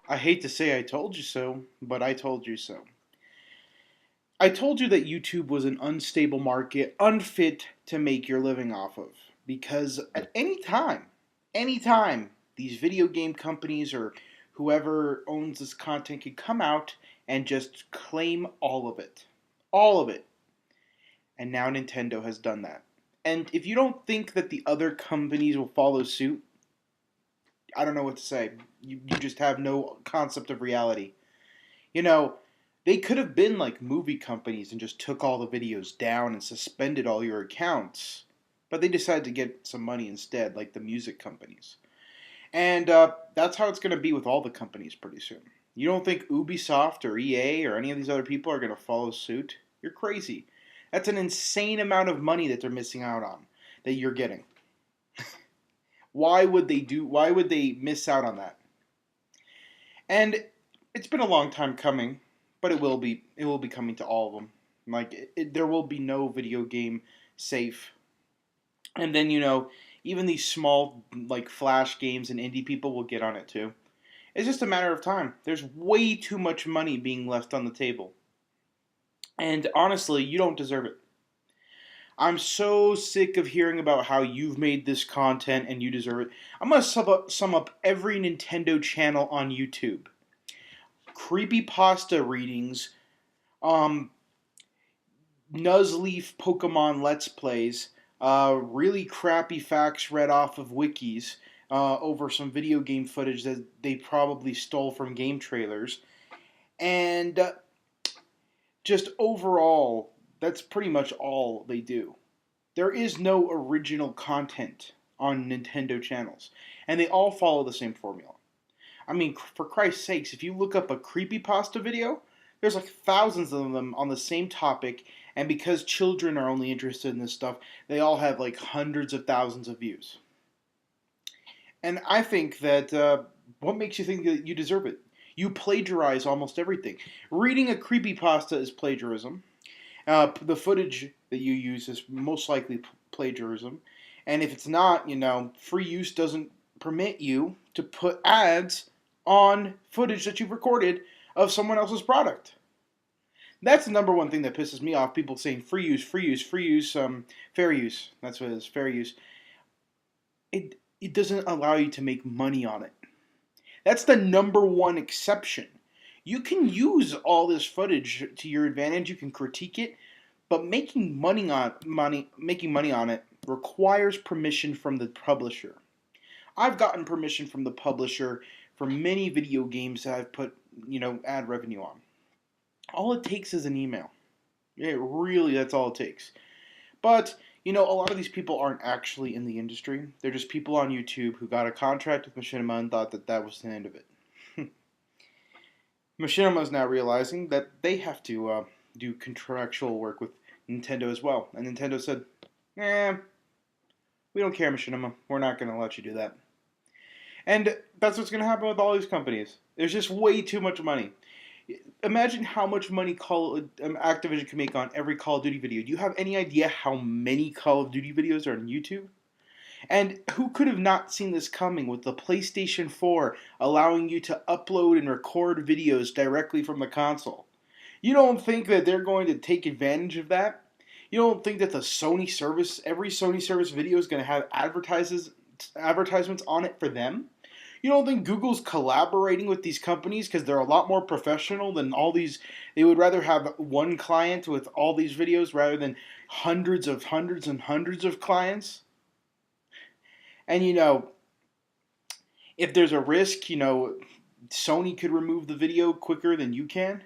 I hate to say I told you so, but I told you so. I told you that YouTube was an unstable market, unfit to make your living off of. Because at any time, these video game companies or whoever owns this content could come out and just claim all of it. All of it. And now Nintendo has done that. And if you don't think that the other companies will follow suit, I don't know what to say. You just have no concept of reality. You know, they could have been like movie companies and just took all the videos down and suspended all your accounts. But they decided to get some money instead, like the music companies. And that's how it's going to be with all the companies pretty soon. You don't think Ubisoft or EA or any of these other people are going to follow suit? You're crazy. That's an insane amount of money that they're missing out on that you're getting. Why would they miss out on that? And it's been a long time coming, but it will be coming to all of them. Like there will be no video game safe. And then even these small like flash games and indie people will get on it too. It's just a matter of time. There's way too much money being left on the table. And honestly, you don't deserve it. I'm so sick of hearing about how you've made this content and you deserve it. I'm going to sum up every Nintendo channel on YouTube. Creepypasta readings, um, Nuzleaf Pokemon Let's Plays, really crappy facts read off of wikis over some video game footage that they probably stole from game trailers, and just overall, that's pretty much all they do. There is no original content on Nintendo channels, and they all follow the same formula. I mean, for Christ's sakes, if you look up a creepypasta video, there's like thousands of them on the same topic, and because children are only interested in this stuff, they all have like hundreds of thousands of views. And I think that what makes you think that you deserve it? You plagiarize almost everything. Reading a creepypasta is plagiarism. The footage that you use is most likely plagiarism. And if it's not, free use doesn't permit you to put ads on footage that you've recorded of someone else's product. That's the number one thing that pisses me off. People saying free use, free use, free use, fair use. That's what it is, fair use. It doesn't allow you to make money on it. That's the number one exception. You can use all this footage to your advantage. You can critique it, but making money on it requires permission from the publisher. I've gotten permission from the publisher for many video games that I've put, ad revenue on. All it takes is an email. Really, that's all it takes. But, a lot of these people aren't actually in the industry. They're just people on YouTube who got a contract with Machinima and thought that that was the end of it. Machinima is now realizing that they have to do contractual work with Nintendo as well. And Nintendo said, we don't care, Machinima. We're not going to let you do that. And that's what's going to happen with all these companies. There's just way too much money. Imagine how much money Activision can make on every Call of Duty video. Do you have any idea how many Call of Duty videos are on YouTube? And who could have not seen this coming with the PlayStation 4 allowing you to upload and record videos directly from the console? You don't think that they're going to take advantage of that? You don't think that every Sony service video is going to have advertisements on it for them? You don't think Google's collaborating with these companies because they're a lot more professional than all these? They would rather have one client with all these videos rather than hundreds and hundreds of clients? And if there's a risk, Sony could remove the video quicker than you can.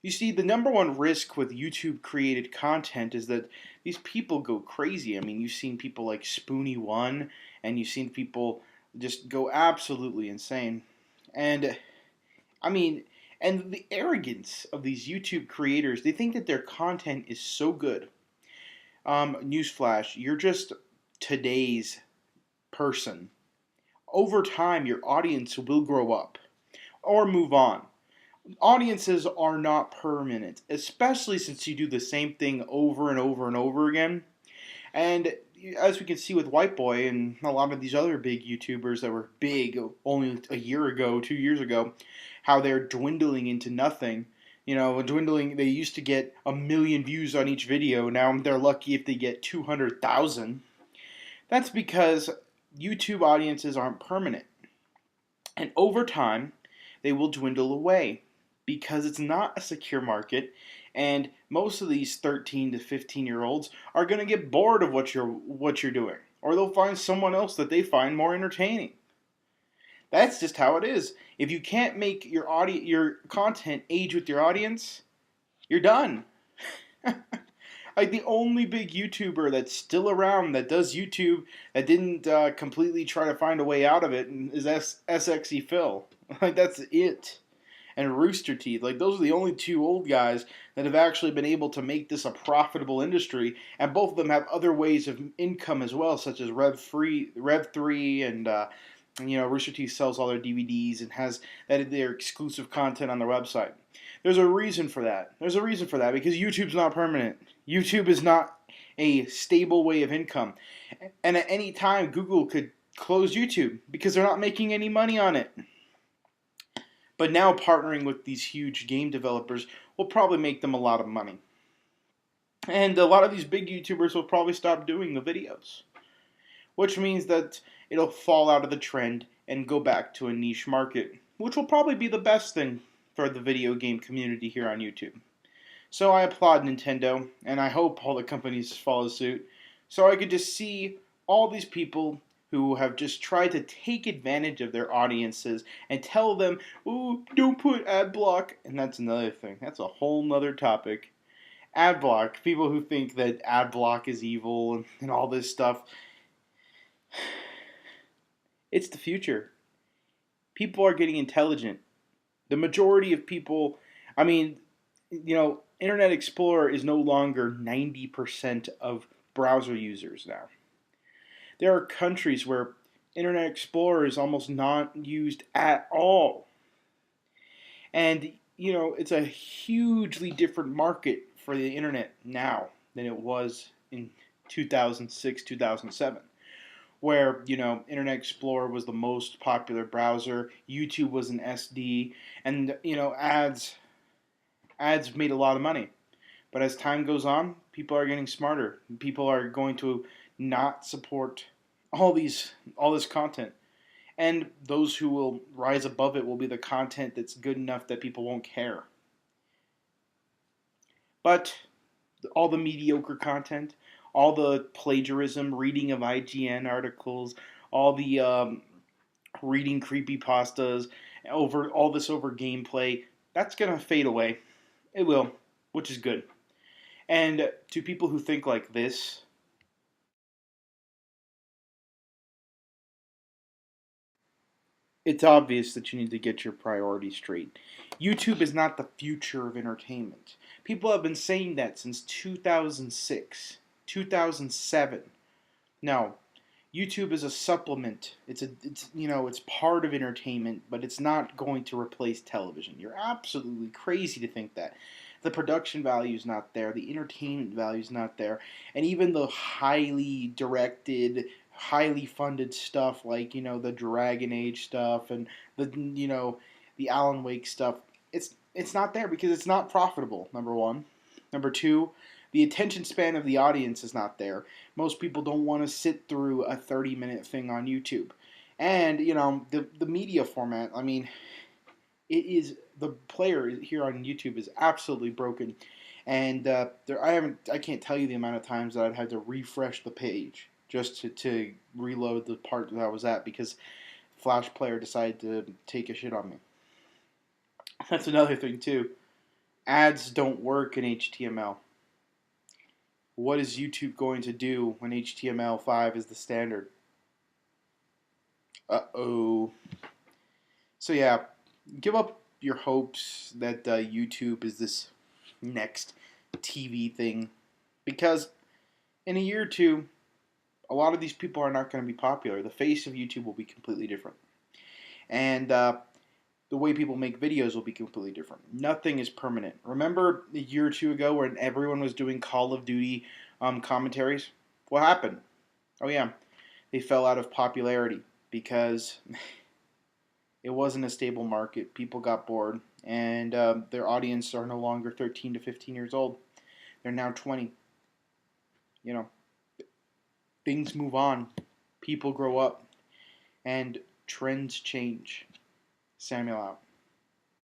You see, the number one risk with YouTube created content is that these people go crazy. I mean, you've seen people like Spoonie One, and you've seen people just go absolutely insane. And I mean, and the arrogance of these YouTube creators, they think that their content is so good. Newsflash, you're just today's person. Over time, your audience will grow up or move on. Audiences are not permanent, especially since you do the same thing over and over and over again. And as we can see with White Boy and a lot of these other big YouTubers that were big only a year ago, 2 years ago, how they're dwindling into nothing. Dwindling. They used to get 1 million views on each video. Now they're lucky if they get 200,000. That's because YouTube audiences aren't permanent. And over time, they will dwindle away because it's not a secure market. And most of these 13 to 15-year-olds are going to get bored of what you're doing, or they'll find someone else that they find more entertaining. That's just how it is. If you can't make your content age with your audience, you're done. Like the only big YouTuber that's still around that does YouTube that didn't completely try to find a way out of it is SXE Phil. Like that's it. And Rooster Teeth. Like those are the only two old guys that have actually been able to make this a profitable industry. And both of them have other ways of income as well, such as Rev3, and Rooster Teeth sells all their DVDs and has their exclusive content on their website. There's a reason for that. There's a reason for that because YouTube's not permanent. YouTube is not a stable way of income. And at any time, Google could close YouTube because they're not making any money on it. But now partnering with these huge game developers will probably make them a lot of money. And a lot of these big YouTubers will probably stop doing the videos, which means that it'll fall out of the trend and go back to a niche market, which will probably be the best thing for the video game community here on YouTube. So I applaud Nintendo, and I hope all the companies follow suit, so I could just see all these people who have just tried to take advantage of their audiences and tell them, "Ooh, don't put ad block." And that's another thing. That's a whole nother topic. Ad block. People who think that ad block is evil and all this stuff. It's the future. People are getting intelligent. The majority of people, Internet Explorer is no longer 90% of browser users now. There are countries where Internet Explorer is almost not used at all. And, it's a hugely different market for the internet now than it was in 2006, 2007. Where, Internet Explorer was the most popular browser, YouTube was an SD, and, ads made a lot of money. But as time goes on, people are getting smarter. People are going to not support all this content. And those who will rise above it will be the content that's good enough that people won't care. But all the mediocre content, all the plagiarism, reading of IGN articles, all the reading creepypastas, over gameplay, that's going to fade away. It will, which is good. And to people who think like this, it's obvious that you need to get your priorities straight. YouTube is not the future of entertainment. People have been saying that since 2006, 2007. No, YouTube is a supplement. It's part of entertainment, but it's not going to replace television. You're absolutely crazy to think that. The production value is not there. The entertainment value is not there. And even the highly directed, highly funded stuff like, the Dragon Age stuff and the Alan Wake stuff, it's not there because it's not profitable, number one. Number two, the attention span of the audience is not there. Most people don't want to sit through a 30-minute thing on YouTube. And, the media format, it is, the player here on YouTube is absolutely broken. And I can't tell you the amount of times that I've had to refresh the page just to reload the part that I was at because Flash Player decided to take a shit on me. That's another thing too. Ads don't work in HTML. What is YouTube going to do when HTML5 is the standard? Uh-oh. So yeah, give up your hopes that YouTube is this next TV thing, because in a year or two, a lot of these people are not going to be popular. The face of YouTube will be completely different. And the way people make videos will be completely different. Nothing is permanent. Remember a year or two ago when everyone was doing Call of Duty commentaries? What happened? Oh yeah, they fell out of popularity because it wasn't a stable market. People got bored, and their audience are no longer 13 to 15 years old. They're now 20. You know, things move on, people grow up, and trends change. Samuel out.